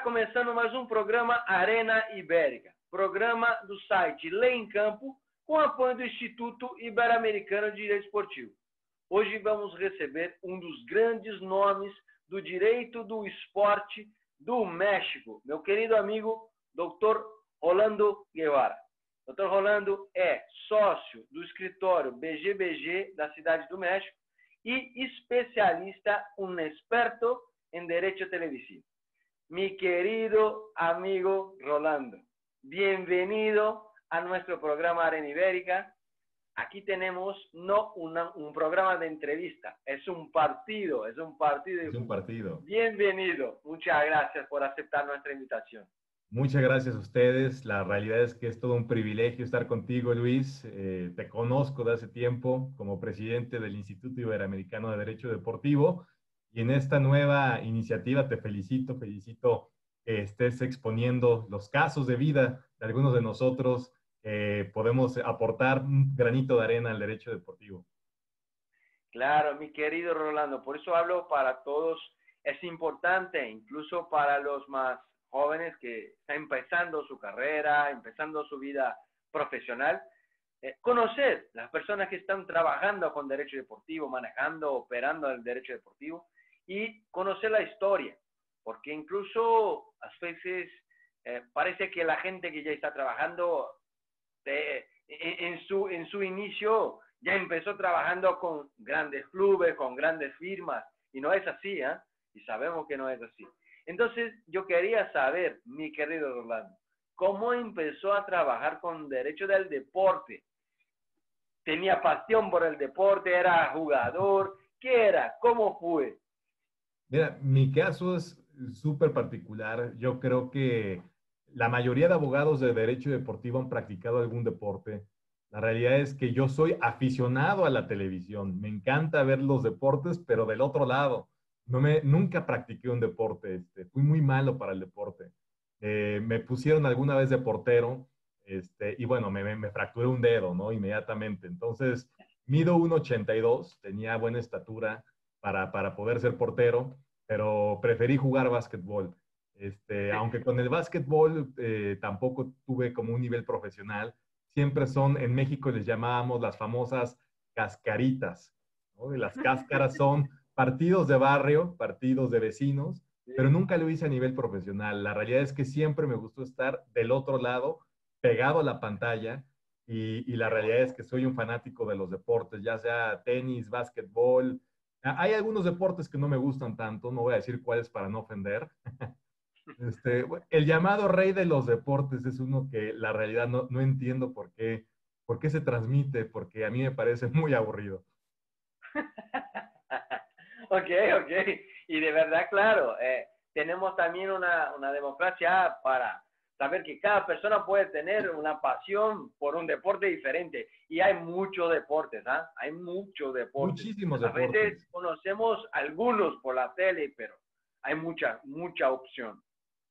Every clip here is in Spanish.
começando mais um programa Arena Ibérica, programa do site Lei em Campo, com apoio do Instituto Ibero-Americano de Direito Esportivo. Hoje vamos receber um dos grandes nomes do direito do esporte do México, meu querido amigo Dr. Rolando Guevara. Dr. Rolando é sócio do escritório BGBG da Cidade do México e especialista, um experto em direito televisivo. Mi querido amigo Rolando, bienvenido a nuestro programa Arena Ibérica. Aquí tenemos no un programa de entrevista, es un partido. Es un partido. Bienvenido, muchas gracias por aceptar nuestra invitación. Muchas gracias a ustedes. La realidad es que es todo un privilegio estar contigo, Luis. Te conozco de hace tiempo como presidente del Instituto Iberoamericano de Derecho Deportivo. Y en esta nueva iniciativa te felicito que estés exponiendo los casos de vida de algunos de nosotros. Podemos aportar un granito de arena al derecho deportivo. Claro, mi querido Rolando, por eso hablo para todos. Es importante, incluso para los más jóvenes que están empezando su carrera, empezando su vida profesional, conocer las personas que están trabajando con derecho deportivo, manejando, operando el derecho deportivo, y conocer la historia, porque incluso a veces parece que la gente que ya está trabajando en su inicio ya empezó trabajando con grandes clubes, con grandes firmas, y no es así, ¿eh? Y sabemos que no es así. Entonces, yo quería saber, mi querido Rolando, ¿cómo empezó a trabajar con derecho del deporte? ¿Tenía pasión por el deporte? ¿Era jugador? ¿Qué era? ¿Cómo fue? Mira, mi caso es súper particular. Yo creo que la mayoría de abogados de derecho deportivo han practicado algún deporte. La realidad es que yo soy aficionado a la televisión. Me encanta ver los deportes, pero del otro lado. Nunca practiqué un deporte. Fui muy malo para el deporte. Me pusieron alguna vez de portero, y bueno, me fracturé un dedo, ¿no? Inmediatamente. Entonces, mido 1,82, tenía buena estatura para poder ser portero, pero preferí jugar básquetbol. Aunque con el básquetbol tampoco tuve como un nivel profesional, siempre en México les llamábamos las famosas cascaritas, ¿no? Y las cáscaras son partidos de barrio, partidos de vecinos, pero nunca lo hice a nivel profesional. La realidad es que siempre me gustó estar del otro lado, pegado a la pantalla, y la realidad es que soy un fanático de los deportes, ya sea tenis, básquetbol. Hay algunos deportes que no me gustan tanto, no voy a decir cuáles para no ofender. El llamado rey de los deportes es uno que la realidad no entiendo por qué se transmite, porque a mí me parece muy aburrido. Ok. Y de verdad, claro, tenemos también una democracia para saber que cada persona puede tener una pasión por un deporte diferente. Y hay muchos deportes, ¿ah? Hay muchos deportes. Muchísimos A deportes. veces conocemos algunos por la tele, pero hay mucha opción.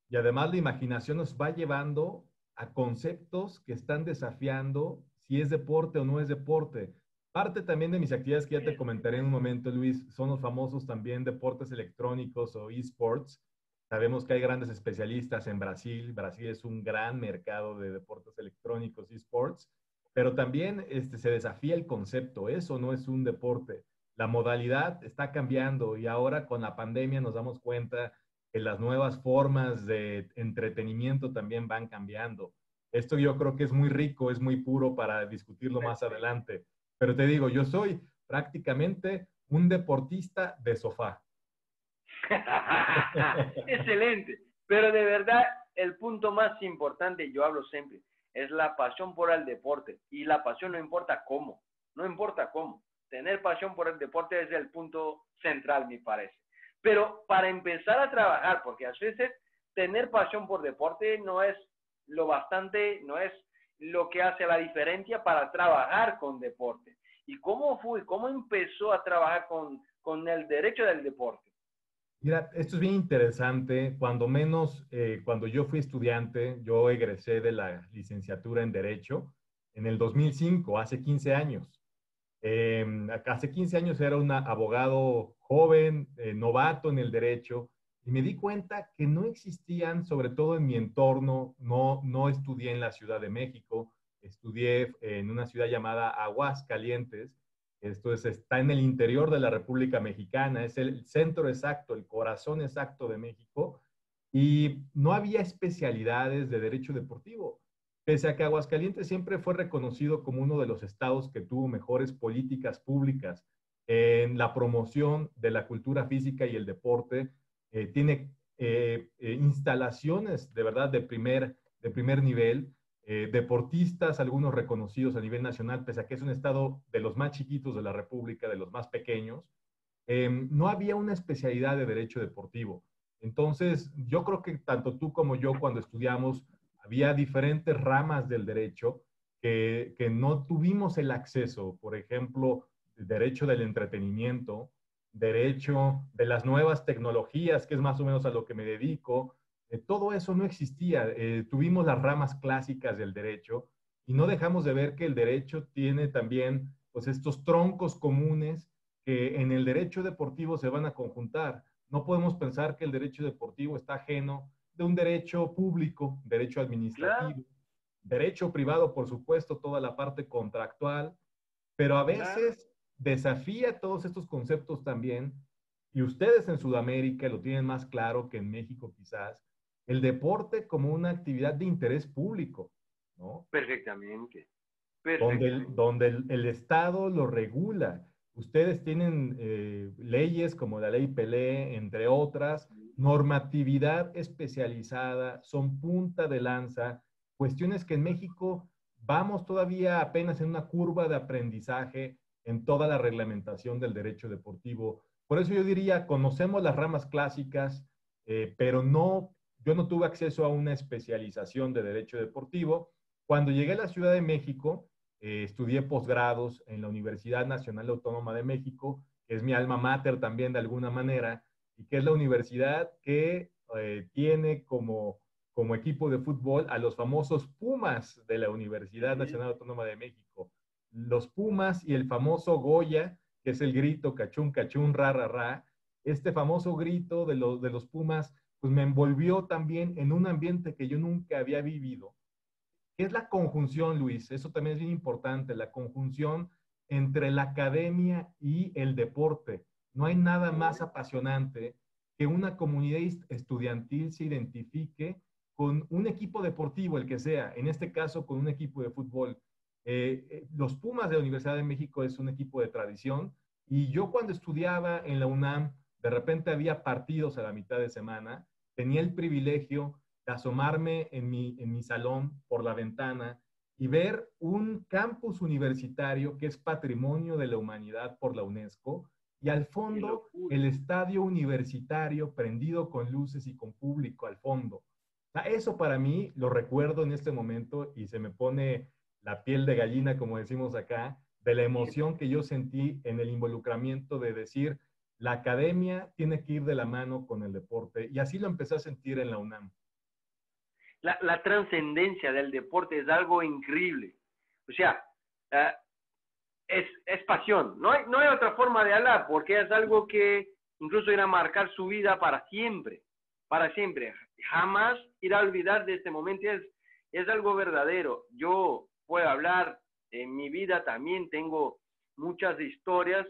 Y además la imaginación nos va llevando a conceptos que están desafiando si es deporte o no es deporte. Parte también de mis actividades que ya te comentaré en un momento, Luis, son los famosos también deportes electrónicos o esports. Sabemos que hay grandes especialistas en Brasil. Brasil es un gran mercado de deportes electrónicos y esports, pero también se desafía el concepto. Eso no es un deporte. La modalidad está cambiando y ahora con la pandemia nos damos cuenta que las nuevas formas de entretenimiento también van cambiando. Esto yo creo que es muy rico, es muy puro para discutirlo más adelante. Pero te digo, yo soy prácticamente un deportista de sofá. Excelente. Pero de verdad, el punto más importante, yo hablo siempre, es la pasión por el deporte. Y la pasión no importa cómo. No importa cómo. Tener pasión por el deporte es el punto central, me parece. Pero para empezar a trabajar, porque a veces tener pasión por deporte no es no es lo que hace la diferencia para trabajar con deporte. ¿Y cómo fue? ¿Cómo empezó a trabajar con el derecho del deporte? Mira, esto es bien interesante. Cuando menos, cuando yo fui estudiante, yo egresé de la licenciatura en Derecho en el 2005, hace 15 años. Hace 15 años era un abogado joven, novato en el derecho, y me di cuenta que no existían, sobre todo en mi entorno, no estudié en la Ciudad de México, estudié en una ciudad llamada Aguascalientes. Esto es, está en el interior de la República Mexicana, es el centro exacto, el corazón exacto de México, y no había especialidades de derecho deportivo. Pese a que Aguascalientes siempre fue reconocido como uno de los estados que tuvo mejores políticas públicas en la promoción de la cultura física y el deporte, tiene instalaciones de verdad de primer nivel, deportistas, algunos reconocidos a nivel nacional, pese a que es un estado de los más chiquitos de la República, de los más pequeños. No había una especialidad de derecho deportivo. Entonces, yo creo que tanto tú como yo cuando estudiamos, había diferentes ramas del derecho que no tuvimos el acceso. Por ejemplo, el derecho del entretenimiento, derecho de las nuevas tecnologías, que es más o menos a lo que me dedico. Todo eso no existía. Tuvimos las ramas clásicas del derecho y no dejamos de ver que el derecho tiene también pues, estos troncos comunes que en el derecho deportivo se van a conjuntar. No podemos pensar que el derecho deportivo está ajeno de un derecho público, derecho Claro, administrativo, derecho privado, por supuesto, toda la parte contractual, pero a claro. veces desafía todos estos conceptos también, y ustedes en Sudamérica lo tienen más claro que en México quizás, el deporte como una actividad de interés público, ¿no? Perfectamente, Donde perfectamente. el Estado lo regula. Ustedes tienen leyes como la ley Pelé, entre otras, normatividad especializada, son punta de lanza, cuestiones que en México vamos todavía apenas en una curva de aprendizaje en toda la reglamentación del derecho deportivo. Por eso yo diría, conocemos las ramas clásicas, pero no, yo no tuve acceso a una especialización de derecho deportivo. Cuando llegué a la Ciudad de México, estudié posgrados en la Universidad Nacional Autónoma de México, que es mi alma mater también de alguna manera, y que es la universidad que tiene como equipo de fútbol a los famosos Pumas de la Universidad Sí, Nacional Autónoma de México. Los Pumas y el famoso Goya, que es el grito cachún, cachún, ra, ra, ra. Este famoso grito de los Pumas, pues me envolvió también en un ambiente que yo nunca había vivido. ¿Qué es la conjunción, Luis? Eso también es bien importante, la conjunción entre la academia y el deporte. No hay nada más apasionante que una comunidad estudiantil se identifique con un equipo deportivo, el que sea, en este caso con un equipo de fútbol. Los Pumas de la Universidad de México es un equipo de tradición y yo cuando estudiaba en la UNAM, de repente había partidos a la mitad de semana, tenía el privilegio de asomarme en mi salón por la ventana y ver un campus universitario que es patrimonio de la humanidad por la UNESCO y al qué fondo locura. el estadio universitario prendido con luces y con público al fondo. O sea, eso para mí lo recuerdo en este momento y se me pone la piel de gallina, como decimos acá, de la emoción que yo sentí en el involucramiento de decir, la academia tiene que ir de la mano con el deporte y así lo empecé a sentir en la UNAM. La trascendencia del deporte es algo increíble. O sea, uh, es pasión. No hay otra forma de hablar, porque es algo que incluso irá a marcar su vida para siempre. Para siempre. Jamás irá a olvidar de este momento. Es algo verdadero. Yo puedo hablar en mi vida también. Tengo muchas historias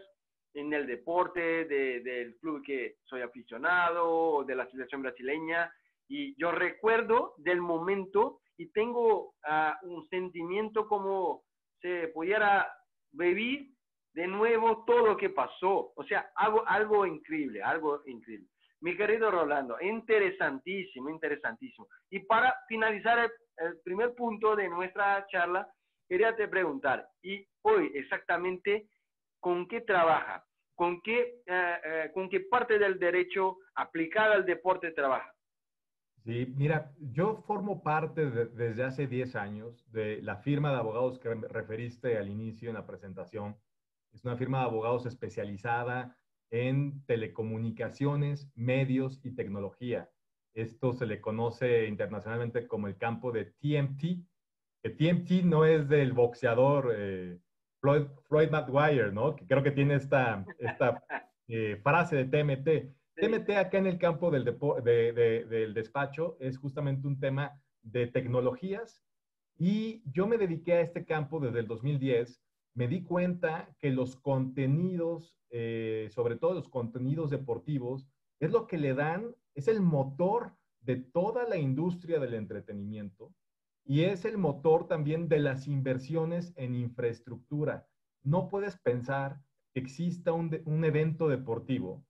en el deporte, del club que soy aficionado, de la selección brasileña. Y yo recuerdo del momento y tengo un sentimiento como se pudiera vivir de nuevo todo lo que pasó. O sea, algo increíble, algo increíble. Mi querido Rolando, interesantísimo, interesantísimo. Y para finalizar el primer punto de nuestra charla, quería te preguntar, y hoy exactamente, ¿con qué trabaja? ¿Con qué parte del derecho aplicada al deporte trabaja? Sí, mira, yo formo parte desde hace 10 años de la firma de abogados que me referiste al inicio en la presentación. Es una firma de abogados especializada en telecomunicaciones, medios y tecnología. Esto se le conoce internacionalmente como el campo de TMT, que TMT no es del boxeador Floyd McGuire, ¿no? Que creo que tiene esta frase de TMT. Sí, TMT acá en el campo del despacho es justamente un tema de tecnologías y yo me dediqué a este campo desde el 2010. Me di cuenta que los contenidos, sobre todo los contenidos deportivos, es lo que le dan, es el motor de toda la industria del entretenimiento y es el motor también de las inversiones en infraestructura. No puedes pensar que exista un evento deportivo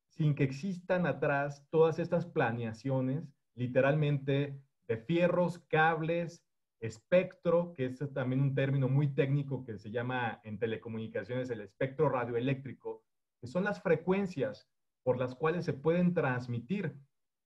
sin que existan atrás todas estas planeaciones, literalmente de fierros, cables, espectro, que es también un término muy técnico que se llama en telecomunicaciones el espectro radioeléctrico, que son las frecuencias por las cuales se pueden transmitir.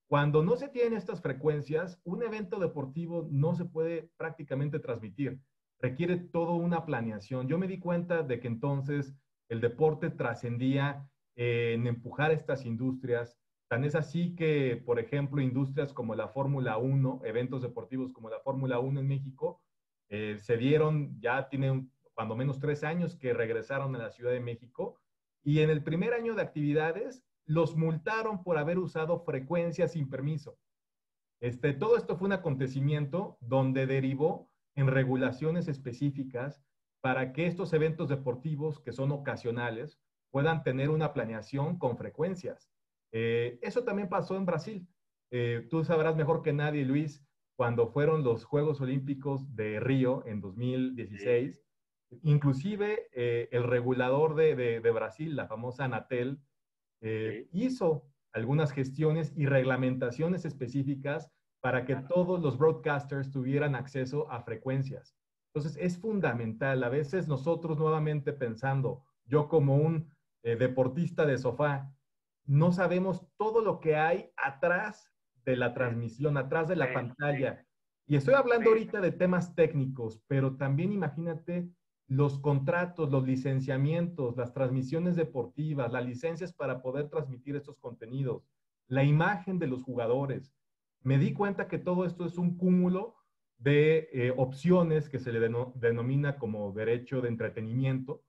Cuando no se tienen estas frecuencias, un evento deportivo no se puede prácticamente transmitir. Requiere toda una planeación. Yo me di cuenta de que entonces el deporte trascendía en empujar estas industrias. Tan es así que, por ejemplo, industrias como la Fórmula 1, eventos deportivos como la Fórmula 1 en México, se dieron, ya tienen cuando menos 3 años que regresaron a la Ciudad de México y en el primer año de actividades los multaron por haber usado frecuencias sin permiso. Todo esto fue un acontecimiento donde derivó en regulaciones específicas para que estos eventos deportivos, que son ocasionales, puedan tener una planeación con frecuencias. Eso también pasó en Brasil. Tú sabrás mejor que nadie, Luis, cuando fueron los Juegos Olímpicos de Río en sí, 2016, inclusive el regulador de Brasil, la famosa Anatel, sí, hizo algunas gestiones y reglamentaciones específicas para que claro. todos los broadcasters tuvieran acceso a frecuencias. Entonces, es fundamental. A veces nosotros nuevamente pensando, yo como un deportista de sofá, no sabemos todo lo que hay atrás de la transmisión, atrás de la Perfecto, pantalla. Y estoy hablando ahorita perfecto. de temas técnicos, pero también imagínate los contratos, los licenciamientos, las transmisiones deportivas, las licencias para poder transmitir estos contenidos, la imagen de los jugadores. Me di cuenta que todo esto es un cúmulo de opciones que se le denomina como derecho de entretenimiento.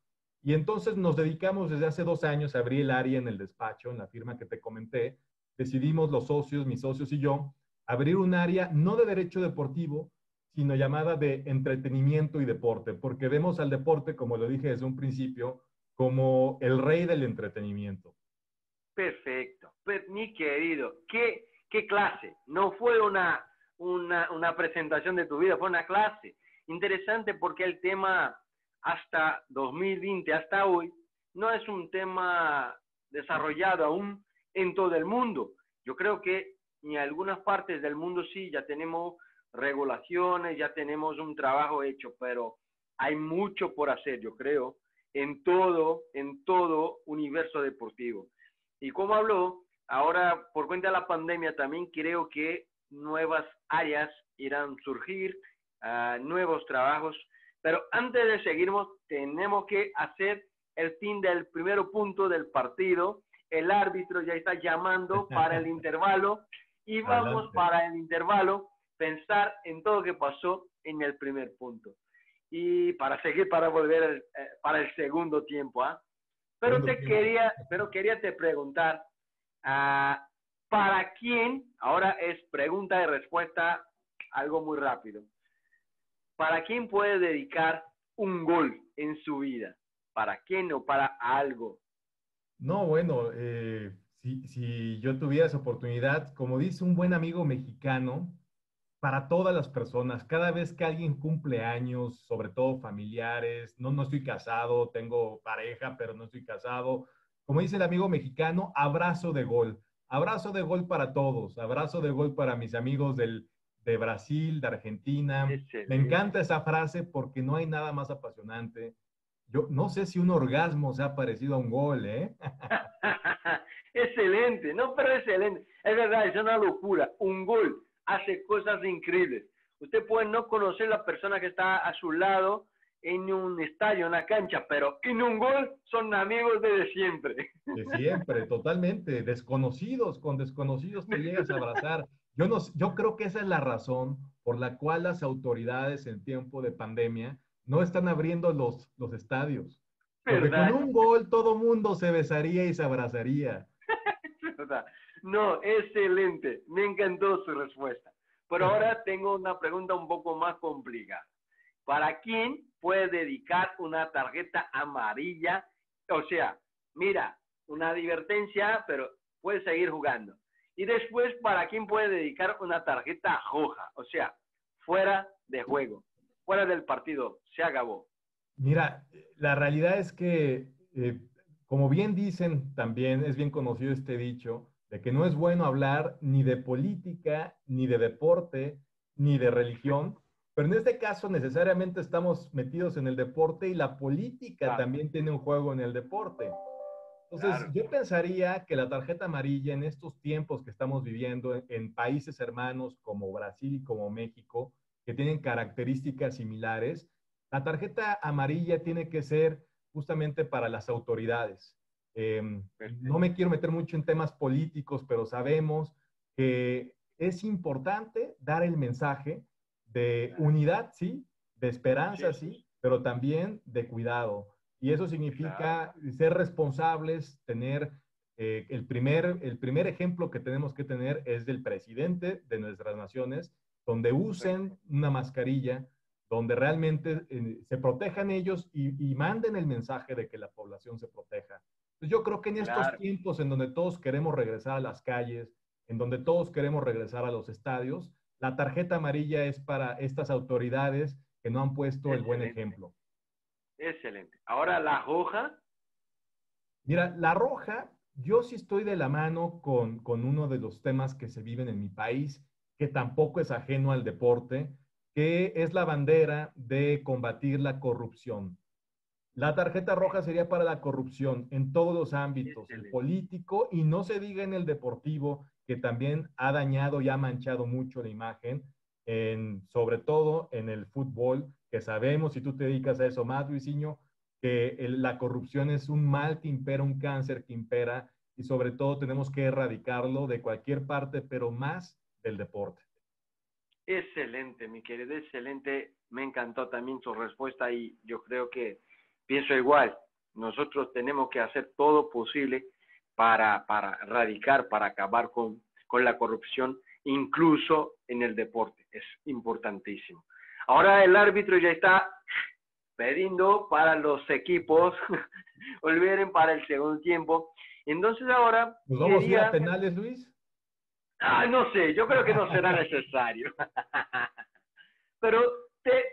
Y entonces nos dedicamos desde hace 2 años a abrir el área en el despacho, en la firma que te comenté. Decidimos los socios, mis socios y yo, abrir un área no de derecho deportivo, sino llamada de entretenimiento y deporte, porque vemos al deporte, como lo dije desde un principio, como el rey del entretenimiento. Perfecto. Mi querido, ¿qué clase? No fue una presentación de tu vida, fue una clase. Interesante porque el tema hasta 2020, hasta hoy, no es un tema desarrollado aún en todo el mundo. Yo creo que en algunas partes del mundo sí, ya tenemos regulaciones, ya tenemos un trabajo hecho, pero hay mucho por hacer, yo creo, en todo universo deportivo. Y como habló, ahora por cuenta de la pandemia también creo que nuevas áreas irán a surgir, nuevos trabajos. Pero antes de seguirnos, tenemos que hacer el fin del primer punto del partido. El árbitro ya está llamando para el intervalo y vamos Adelante. para el intervalo pensar en todo lo que pasó en el primer punto. Y para seguir, para volver para el segundo tiempo. Segundo tiempo. Pero quería te preguntar, uh, ¿para quién? Ahora es pregunta y respuesta, algo muy rápido. ¿Para quién puede dedicar un gol en su vida? ¿Para quién o para algo? No, bueno, si yo tuviera esa oportunidad, como dice un buen amigo mexicano, para todas las personas, cada vez que alguien cumple años, sobre todo familiares, no estoy casado, tengo pareja, pero no estoy casado. Como dice el amigo mexicano, abrazo de gol. Abrazo de gol para todos, abrazo de gol para mis amigos de Brasil, de Argentina. Me Excelente. encanta esa frase porque no hay nada más apasionante. Yo no sé si un orgasmo se ha parecido a un gol, ¿eh? Excelente, no, pero excelente. Es verdad, es una locura. Un gol hace cosas increíbles. Usted puede no conocer a la persona que está a su lado en un estadio, en una cancha, pero en un gol son amigos desde siempre. De siempre, totalmente, desconocidos, con desconocidos te llegas a abrazar. Yo, no, yo creo que esa es la razón por la cual las autoridades en tiempo de pandemia no están abriendo los estadios, porque con ¿Verdad? un gol todo mundo se besaría y se abrazaría. anécdota. No, excelente. Me encantó su respuesta. Pero ahora tengo una pregunta un poco más complicada. ¿Para quién puede dedicar una tarjeta amarilla? O sea, mira, una advertencia, pero puedes seguir jugando. Y después, ¿para quién puede dedicar una tarjeta roja? O sea, fuera de juego, fuera del partido, se acabó. Mira, la realidad es que, como bien dicen también, es bien conocido este dicho, de que no es bueno hablar ni de política, ni de deporte, ni de religión, pero en este caso necesariamente estamos metidos en el deporte y la política Claro, también tiene un juego en el deporte. Entonces, claro, yo pensaría que la tarjeta amarilla en estos tiempos que estamos viviendo en países hermanos como Brasil y como México, que tienen características similares, la tarjeta amarilla tiene que ser justamente para las autoridades. No perfecto. me quiero meter mucho en temas políticos, pero sabemos que es importante dar el mensaje de unidad, sí, de Sí, esperanza, sí, sí, sí, pero también de cuidado. Y eso claro. significa ser responsables, tener el primer ejemplo que tenemos que tener es del presidente de nuestras naciones, donde usen Perfecto. una mascarilla, donde realmente se protejan ellos y manden el mensaje de que la población se proteja. Pues yo creo que en estos Claro, tiempos en donde todos queremos regresar a las calles, en donde todos queremos regresar a los estadios, la tarjeta amarilla es para estas autoridades que no han puesto el buen excelente, ejemplo. excelente. Ahora la roja, Mira, la roja, yo sí estoy de la mano con uno de los temas que se viven en mi país, que tampoco es ajeno al deporte, que es la bandera de combatir la corrupción. La tarjeta roja sería para la corrupción en todos los ámbitos, el excelente. político y no se diga en el deportivo, que también ha dañado y ha manchado mucho la imagen, sobre todo en el fútbol, que sabemos, si tú te dedicas a eso más, Luisinho, que la corrupción es un mal que impera, un cáncer que impera y sobre todo tenemos que erradicarlo de cualquier parte, pero más del deporte. Excelente, mi querido, excelente. Me encantó también su respuesta y yo creo que pienso igual. Nosotros tenemos que hacer todo posible para erradicar, para acabar con la corrupción, incluso en el deporte. Es importantísimo. Ahora el árbitro ya está pidiendo para los equipos volvieron para el segundo tiempo. Entonces ahora ¿Nos vamos a ir a quería, penales, Luis? no sé, yo creo que no será necesario. Pero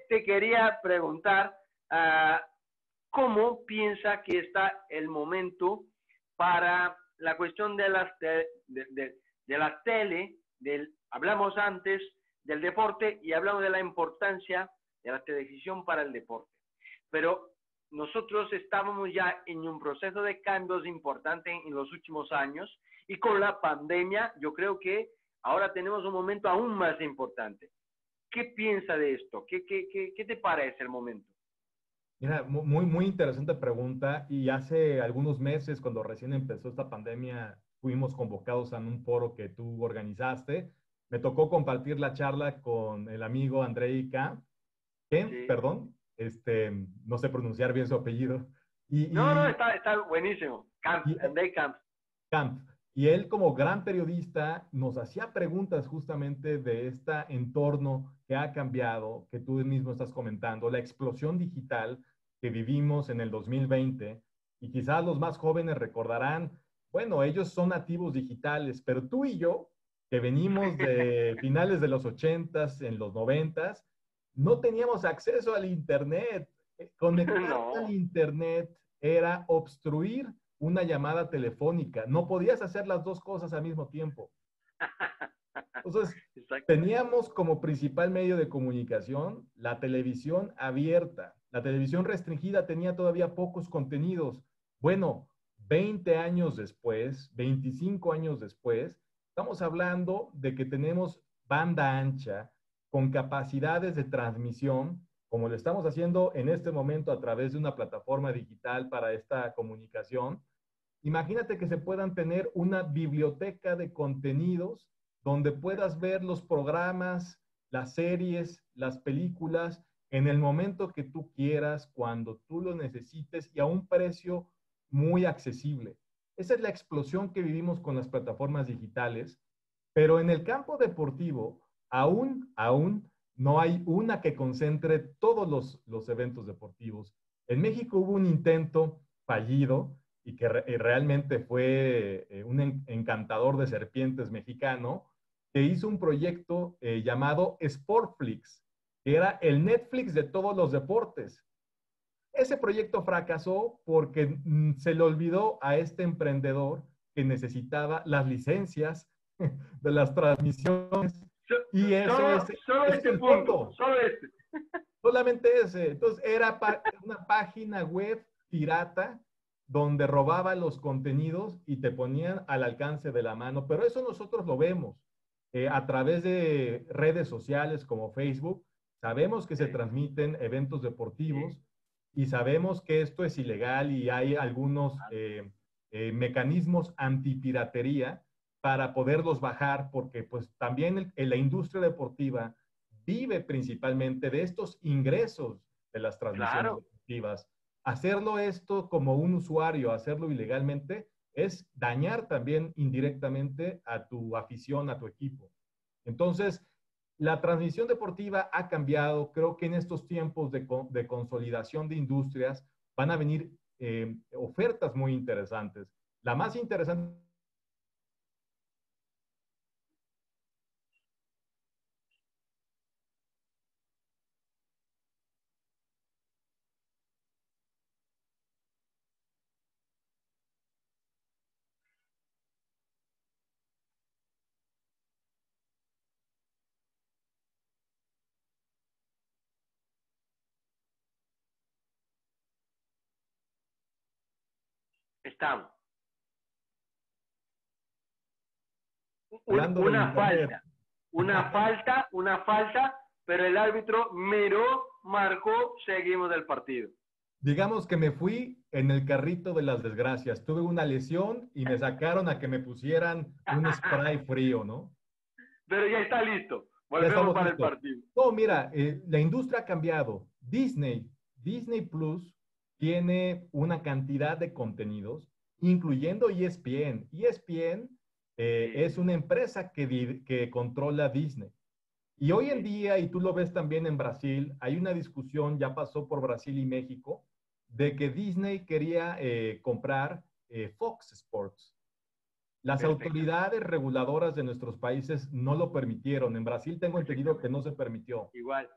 te quería preguntar, uh, ¿cómo piensa que está el momento para la cuestión de la tele? Hablamos antes del deporte y hablamos de la importancia de la televisión para el deporte. Pero nosotros estábamos ya en un proceso de cambios importante en los últimos años y con la pandemia yo creo que ahora tenemos un momento aún más importante. ¿Qué piensa de esto? ¿Qué te parece el momento? Mira, muy, muy interesante pregunta. Y hace algunos meses, cuando recién empezó esta pandemia, fuimos convocados a un foro que tú organizaste. Me tocó compartir la charla con el amigo Andrei Kempf, Sí. perdón, no sé pronunciar bien su apellido. No, no, Y, está buenísimo. Camp, y, and they camp. Camp. Y él como gran periodista nos hacía preguntas justamente de este entorno que ha cambiado, que tú mismo estás comentando, la explosión digital que vivimos en el 2020. Y quizás los más jóvenes recordarán, bueno, ellos son nativos digitales, pero tú y yo, que venimos de finales de los 80s, en los 90s, no teníamos acceso al Internet. Conectarte al No. Internet era obstruir una llamada telefónica. No podías hacer las dos cosas al mismo tiempo. Entonces, Exactamente. teníamos como principal medio de comunicación la televisión abierta. La televisión restringida tenía todavía pocos contenidos. Bueno, 20 años después, 25 años después, estamos hablando de que tenemos banda ancha con capacidades de transmisión, como lo estamos haciendo en este momento a través de una plataforma digital para esta comunicación. Imagínate que se puedan tener una biblioteca de contenidos donde puedas ver los programas, las series, las películas en el momento que tú quieras, cuando tú lo necesites y a un precio muy accesible. esa es la explosión que vivimos con las plataformas digitales, pero en el campo deportivo, aún no hay una que concentre todos los eventos deportivos. En México hubo un intento fallido y que realmente fue un encantador de serpientes mexicano, que hizo un proyecto llamado Sportflix, que era el Netflix de todos los deportes. Ese proyecto fracasó porque se le olvidó a este emprendedor que necesitaba las licencias de las transmisiones y eso Solo ese es este el punto, fondo, solo este. solamente ese. Entonces era una página web pirata donde robaba los contenidos y te ponían al alcance de la mano, pero eso nosotros lo vemos a través de redes sociales como Facebook. Sabemos que se Sí, transmiten eventos sí. deportivos y sabemos que esto es ilegal y hay algunos mecanismos antipiratería para poderlos bajar, porque pues también la industria deportiva vive principalmente de estos ingresos de las transmisiones Claro, deportivas. Hacerlo esto como un usuario, hacerlo ilegalmente, es dañar también indirectamente a tu afición, a tu equipo. Entonces, la transmisión deportiva ha cambiado. Creo que en estos tiempos de consolidación de industrias van a venir ofertas muy interesantes. La más interesante. estamos. Hablando del Una Internet, falta, una falta, pero el árbitro miró, marcó, seguimos el partido. digamos que me fui en el carrito de las desgracias. Tuve una lesión y me sacaron a que me pusieran un spray frío, ¿no? Pero ya está listo. Ya Volvemos estamos para el listos. partido. No, mira, la industria ha cambiado. Disney Plus tiene una cantidad de contenidos, incluyendo ESPN. ESPN Sí, es una empresa que controla Disney. Y hoy en sí, día, y tú lo ves también en Brasil, hay una discusión, ya pasó por Brasil y México, de que Disney quería comprar Fox Sports. Las perfectamente. autoridades reguladoras de nuestros países no lo permitieron. En Brasil tengo entendido que Perfectamente. no se permitió, Igual,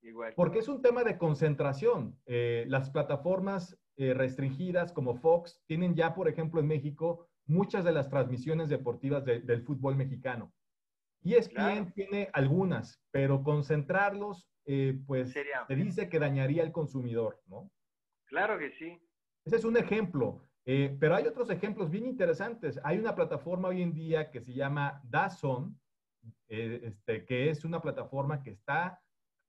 igual. porque es un tema de concentración. Las plataformas restringidas como Fox tienen ya, por ejemplo, en México, muchas de las transmisiones deportivas del fútbol mexicano. ESPN Claro, tiene algunas, pero concentrarlos, pues sería. se dice que dañaría al consumidor, ¿no? Claro que sí. Ese es un ejemplo, pero hay otros ejemplos bien interesantes. Hay una plataforma hoy en día que se llama DAZN, que es una plataforma que está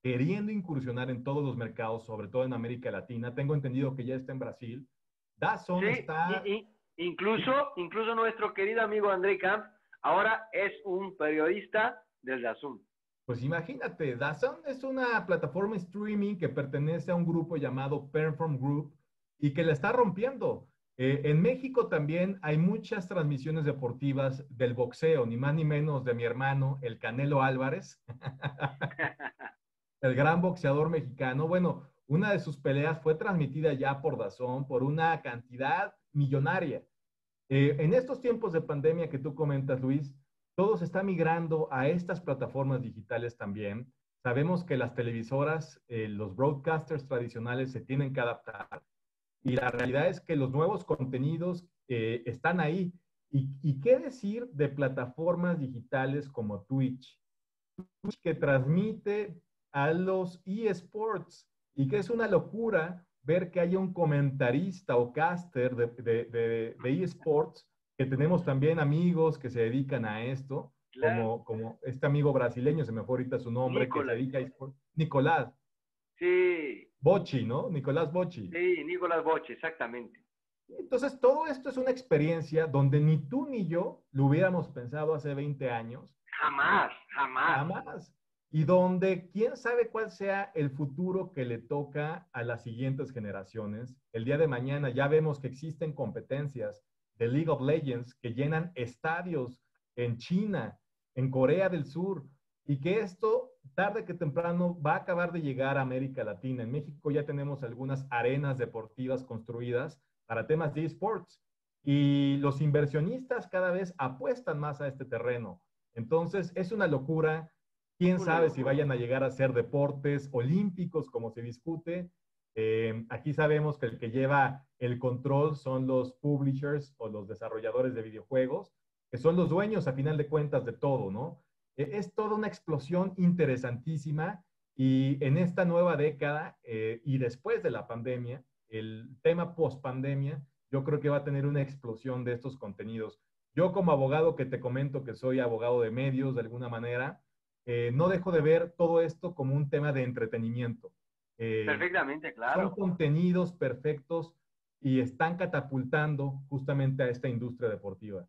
queriendo incursionar en todos los mercados, sobre todo en América Latina. Tengo entendido que ya está en Brasil. DAZN Sí, está, incluso nuestro querido amigo André Camp ahora es un periodista del Dazón. pues imagínate, DAZN es una plataforma streaming que pertenece a un grupo llamado Perform Group y que la está rompiendo. En México también hay muchas transmisiones deportivas del boxeo, ni más ni menos de mi hermano, el Canelo Álvarez, el gran boxeador mexicano. Bueno, una de sus peleas fue transmitida ya por DAZN por una cantidad millonaria. En estos tiempos de pandemia que tú comentas, Luis, todo se está migrando a estas plataformas digitales también. Sabemos que las televisoras, los broadcasters tradicionales se tienen que adaptar y la realidad es que los nuevos contenidos están ahí. ¿Y qué decir de plataformas digitales como Twitch? Que transmite a los eSports y que es una locura ver que haya un comentarista o caster de eSports, que tenemos también amigos que se dedican a esto, Claro. como este amigo brasileño, se me fue ahorita su nombre, que se Nicolás. dedica a eSports, Nicolás Sí, Bocci, ¿no? Nicolás Bocci. sí, Nicolás Boche, exactamente. Entonces, todo esto es una experiencia donde ni tú ni yo lo hubiéramos pensado hace 20 años. Jamás, jamás. Jamás. Y donde quién sabe cuál sea el futuro que le toca a las siguientes generaciones. El día de mañana ya vemos que existen competencias de League of Legends que llenan estadios en China, en Corea del Sur, y que esto tarde que temprano va a acabar de llegar a América Latina. En México ya tenemos algunas arenas deportivas construidas para temas de esports y los inversionistas cada vez apuestan más a este terreno. Entonces, es una locura. ¿Quién Una sabe si locura. vayan a llegar a ser deportes olímpicos como se discute? Aquí sabemos que el que lleva el control son los publishers o los desarrolladores de videojuegos, que son los dueños a final de cuentas de todo, ¿no? Es toda una explosión interesantísima y en esta nueva década y después de la pandemia, el tema post pandemia, yo creo que va a tener una explosión de estos contenidos. Yo como abogado que te comento que soy abogado de medios de alguna manera, no dejo de ver todo esto como un tema de entretenimiento. Eh, Perfectamente, Son claro. contenidos perfectos y están catapultando justamente a esta industria deportiva.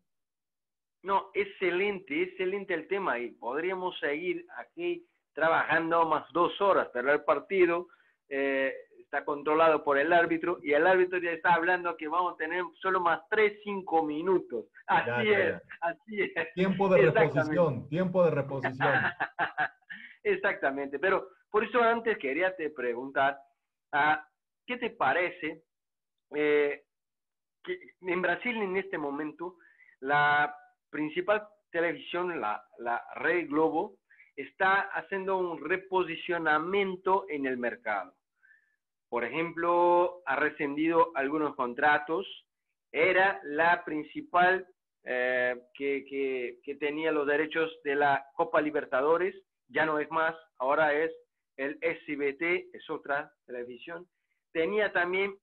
No, excelente, excelente el tema y podríamos seguir aquí trabajando más 2 horas, pero el partido está controlado por el árbitro y el árbitro ya está hablando que vamos a tener solo más 3, 5 minutos. Ya, ya, ya. Así es, Tiempo de exactamente. reposición, tiempo de reposición. Exactamente, pero por eso antes quería te preguntar, ah, ¿qué te parece eh, que en Brasil en este momento la principal televisión, la Red Globo, está haciendo un reposicionamiento en el mercado? Por ejemplo, ha rescindido algunos contratos, era la principal que tenía los derechos de la Copa Libertadores, ya no es más, ahora es el SBT, es otra televisión. Tenía también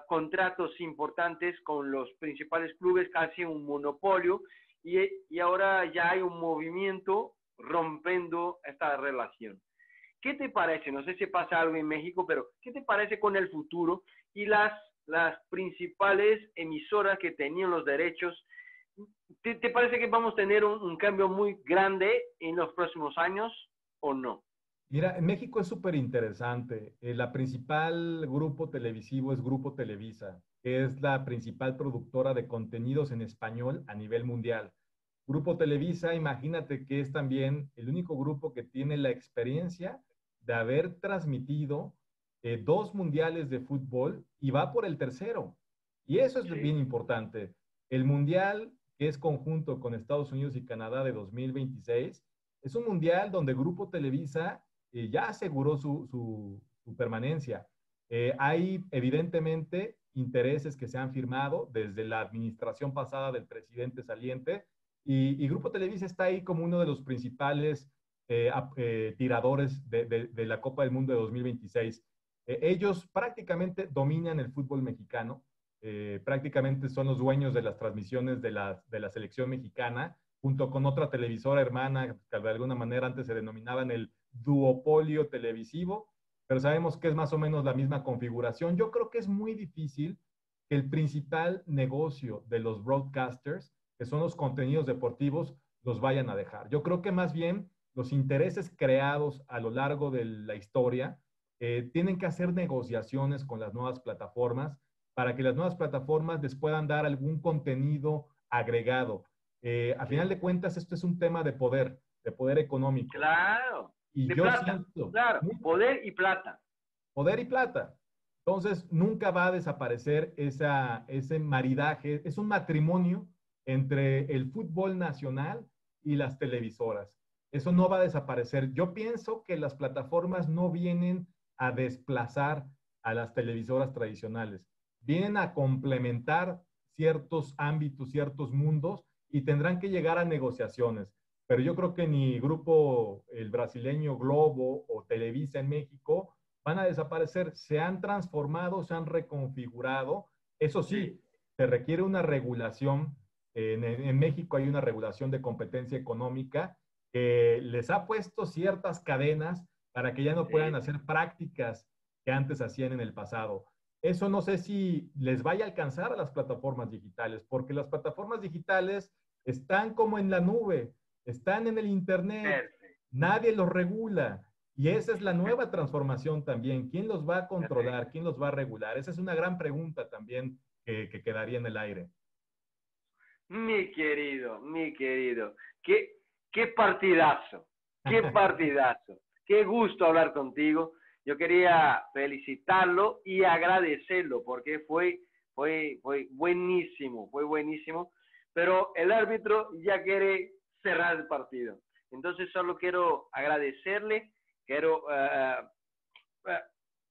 contratos importantes con los principales clubes, casi un monopolio, y ahora ya hay un movimiento rompiendo esta relación. ¿Qué te parece? No sé si pasa algo en México, pero ¿qué te parece con el futuro y las principales emisoras que tenían los derechos? ¿Te parece que vamos a tener un cambio muy grande en los próximos años o no? Mira, en México es súper interesante. La principal grupo televisivo es Grupo Televisa, que es la principal productora de contenidos en español a nivel mundial. Grupo Televisa, imagínate que es también el único grupo que tiene la experiencia de haber transmitido dos mundiales de fútbol y va por el tercero. Y eso es bien Sí, importante. El mundial, que es conjunto con Estados Unidos y Canadá de 2026, es un mundial donde Grupo Televisa ya aseguró su permanencia. Hay evidentemente intereses que se han firmado desde la administración pasada del presidente saliente y Grupo Televisa está ahí como uno de los principales tiradores de la Copa del Mundo de 2026. Ellos prácticamente dominan el fútbol mexicano, prácticamente son los dueños de las transmisiones de la selección mexicana, junto con otra televisora hermana que de alguna manera antes se denominaban el duopolio televisivo, pero sabemos que es más o menos la misma configuración. Yo creo que es muy difícil que el principal negocio de los broadcasters, que son los contenidos deportivos, los vayan a dejar. Yo creo que más bien los intereses creados a lo largo de la historia tienen que hacer negociaciones con las nuevas plataformas para que las nuevas plataformas les puedan dar algún contenido agregado. A final sí. de cuentas, esto es un tema de poder económico. Claro, Y de yo plata, siento, claro, nunca, poder y plata. poder y plata. Entonces, nunca va a desaparecer ese maridaje, es un matrimonio entre el fútbol nacional y las televisoras. Eso no va a desaparecer. Yo pienso que las plataformas no vienen a desplazar a las televisoras tradicionales, vienen a complementar ciertos ámbitos, ciertos mundos y tendrán que llegar a negociaciones. Pero yo creo que ni grupo, el brasileño Globo o Televisa en México van a desaparecer, se han transformado, se han reconfigurado. Eso Sí, sí, se requiere una regulación. En México hay una regulación de competencia económica que les ha puesto ciertas cadenas para que ya no puedan sí. hacer prácticas que antes hacían en el pasado. Eso no sé si les vaya a alcanzar a las plataformas digitales, porque las plataformas digitales están como en la nube, están en el Internet, Perfecto, nadie los regula. Y esa es la nueva transformación también. ¿Quién los va a controlar? perfecto. ¿Quién los va a regular? Esa es una gran pregunta también que quedaría en el aire. Mi querido, qué partidazo, qué partidazo, qué gusto hablar contigo. Yo quería felicitarlo y agradecerlo porque fue buenísimo, pero el árbitro ya quiere cerrar el partido. Entonces solo quiero agradecerle, quiero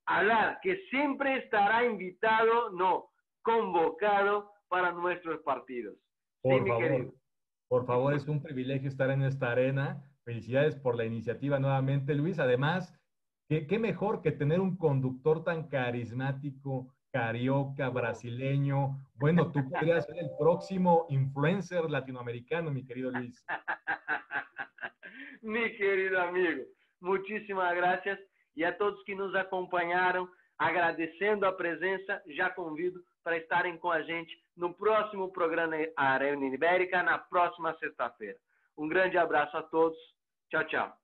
hablar que siempre estará invitado, no, convocado para nuestros partidos. Sí, Por mi favor, querido. por favor, es un privilegio estar en esta arena. Felicidades por la iniciativa nuevamente, Luis. Además, qué mejor que tener un conductor tan carismático, carioca, brasileño. Bueno, tú podrías ser el próximo influencer latinoamericano, mi querido Luis. Mi querido amigo, muchísimas gracias. E a todos que nos acompanharam, agradecendo a presença, já convido para estarem com a gente no próximo programa Arena Ibérica, na próxima sexta-feira. Um grande abraço a todos. Tchau, tchau.